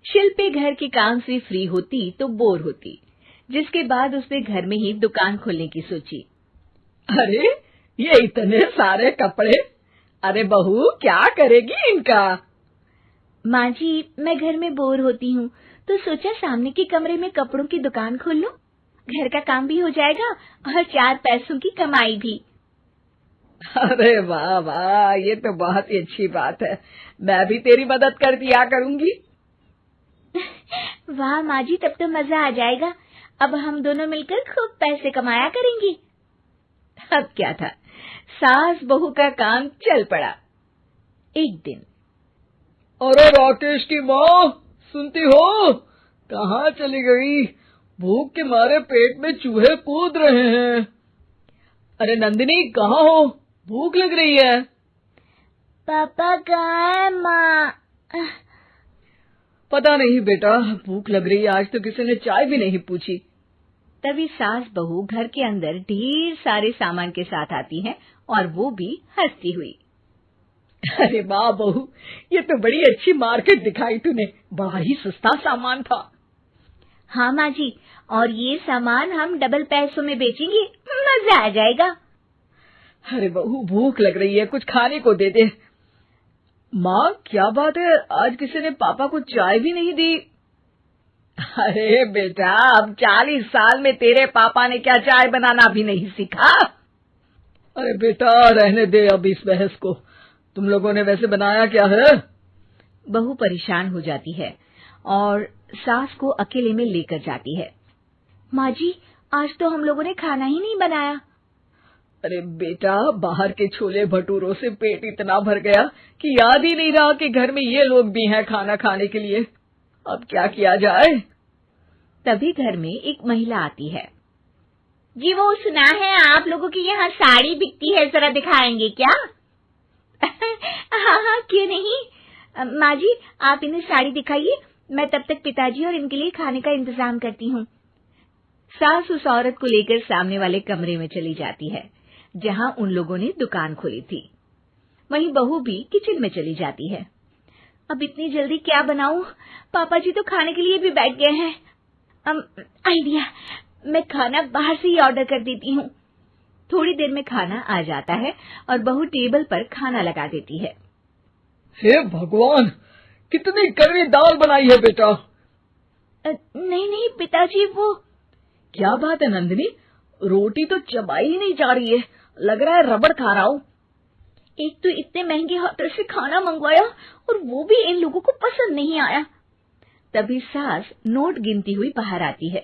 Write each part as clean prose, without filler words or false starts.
शिल्पी घर के काम से फ्री होती तो बोर होती, जिसके बाद उसने घर में ही दुकान खोलने की सोची। अरे ये इतने सारे कपड़े, अरे बहू क्या करेगी इनका? माँ जी, मैं घर में बोर होती हूँ तो सोचा सामने के कमरे में कपड़ों की दुकान खोल लूं। घर का काम भी हो जाएगा और 4 पैसों की कमाई भी। अरे वाह वाह, ये तो बहुत ही अच्छी बात है। मैं भी तेरी मदद कर दिया करूंगी। वाह माँ जी, तब तो मजा आ जाएगा। अब हम दोनों मिलकर खूब पैसे कमाया करेंगे। अब क्या था, सास बहू का काम चल पड़ा। एक दिन, अरे राकेश की माँ, सुनती हो? कहाँ चली गई? भूख के मारे पेट में चूहे कूद रहे हैं। अरे नंदिनी, कहाँ हो? भूख लग रही है। पापा कहाँ है माँ? पता नहीं बेटा, भूख लग रही है। आज तो किसी ने चाय भी नहीं पूछी। तभी सास बहू घर के अंदर ढेर सारे सामान के साथ आती हैं और वो भी हंसती हुई। अरे वाह बहू, ये तो बड़ी अच्छी मार्केट दिखाई तूने। बड़ा ही सस्ता सामान था। हाँ माँ जी, और ये सामान हम डबल पैसों में बेचेंगे, मजा आ जाएगा। अरे बहू, भूख लग रही है, कुछ खाने को दे दे। माँ क्या बात है, आज किसी ने पापा को चाय भी नहीं दी? अरे बेटा, अब 40 साल में तेरे पापा ने क्या चाय बनाना भी नहीं सीखा? अरे बेटा रहने दे अब इस बहस को। तुम लोगों ने वैसे बनाया क्या है? बहू परेशान हो जाती है और सास को अकेले में लेकर जाती है। माँ जी, आज तो हम लोगों ने खाना ही नहीं बनाया। अरे बेटा, बाहर के छोले भटूरों से पेट इतना भर गया कि याद ही नहीं रहा कि घर में ये लोग भी हैं खाना खाने के लिए। अब क्या किया जाए? तभी घर में एक महिला आती है। जी, वो सुना है आप लोगों की यहाँ साड़ी बिकती है, जरा दिखाएंगे क्या? हाँ हाँ, क्यों नहीं। माँ जी, आप इन्हें साड़ी दिखाइए, मैं तब तक पिताजी और इनके लिए खाने का इंतजाम करती हूँ। सास उस औरत को लेकर सामने वाले कमरे में चली जाती है जहाँ उन लोगों ने दुकान खोली थी। वहीं बहू भी किचन में चली जाती है। अब इतनी जल्दी क्या बनाऊं? पापा जी तो खाने के लिए भी बैठ गए हैं। आइडिया, मैं खाना बाहर से ही ऑर्डर कर देती हूँ। थोड़ी देर में खाना आ जाता है और बहू टेबल पर खाना लगा देती है। हे भगवान, कितनी कड़वी दाल बनाई है बेटा। नहीं नहीं पिताजी, वो क्या बात है नंदिनी, रोटी तो चबाई ही नहीं जा रही है, लग रहा है रबड़ खा रहा हूँ। एक तो इतने महंगे होटल से खाना मंगवाया और वो भी इन लोगों को पसंद नहीं आया। तभी सास नोट गिनती हुई बाहर आती है।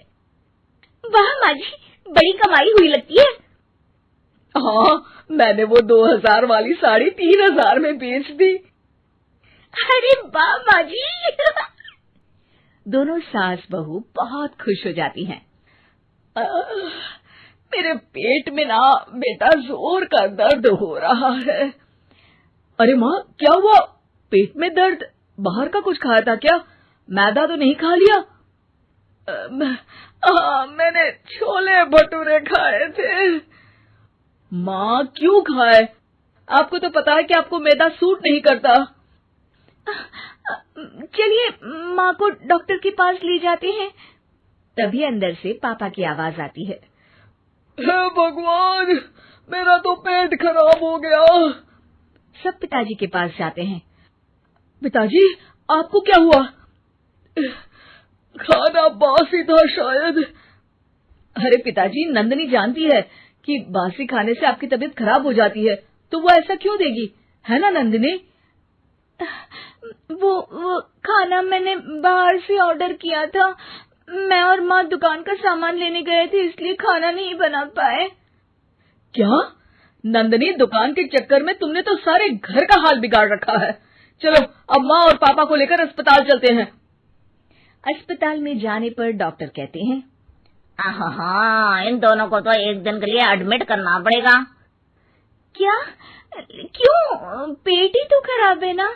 वाह माँ जी, बड़ी कमाई हुई लगती है। हाँ, मैंने वो 2000 वाली साड़ी 3000 में बेच दी। अरे वाह माँ जी। दोनों सास बहू बहुत खुश हो जाती हैं। मेरे पेट में ना बेटा जोर का दर्द हो रहा है। अरे माँ, क्या हुआ? पेट में दर्द? बाहर का कुछ खाया था क्या? मैदा तो नहीं खा लिया? मैंने छोले भटूरे खाए थे। माँ क्यों खाए? आपको तो पता है कि आपको मैदा सूट नहीं करता। चलिए माँ को डॉक्टर के पास ले जाते हैं। तभी अंदर से पापा की आवाज आती है। हे भगवान, मेरा तो पेट खराब हो गया। सब पिताजी के पास जाते हैं। पिताजी, आपको क्या हुआ? खाना बासी था शायद। अरे पिताजी, नंदिनी जानती है कि बासी खाने से आपकी तबीयत खराब हो जाती है, तो वो ऐसा क्यों देगी, है ना नंदिनी? वो खाना मैंने बाहर से ऑर्डर किया था। मैं और माँ दुकान का सामान लेने गए थे, इसलिए खाना नहीं बना पाए। क्या नंदिनी, दुकान के चक्कर में तुमने तो सारे घर का हाल बिगाड़ रखा है। चलो अब माँ और पापा को लेकर अस्पताल चलते हैं। अस्पताल में जाने पर डॉक्टर कहते हैं, हाँ, इन दोनों को तो एक दिन के लिए एडमिट करना पड़ेगा। क्या? क्यों? पेट ही तो खराब है ना।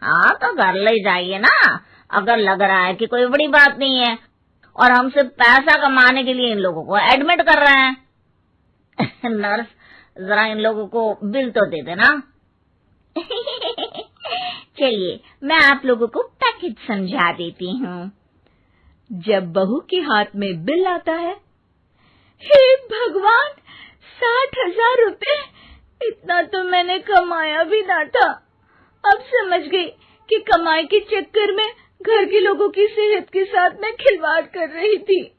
हाँ, तो घर ले जाइए ना, अगर लग रहा है कि कोई बड़ी बात नहीं है और हम सिर्फ पैसा कमाने के लिए इन लोगों को एडमिट कर रहे हैं। नर्स, जरा इन लोगों को बिल तो दे देना। चलिए, मैं आप लोगों को पैक हित समझा देती हूँ। जब बहू के हाथ में बिल आता है, हे भगवान, 60,000 रुपए! इतना तो मैंने कमाया भी ना था। अब समझ गई कि कमाई के चक्कर में घर के लोगों की सेहत के साथ मैं खिलवाड़ कर रही थी।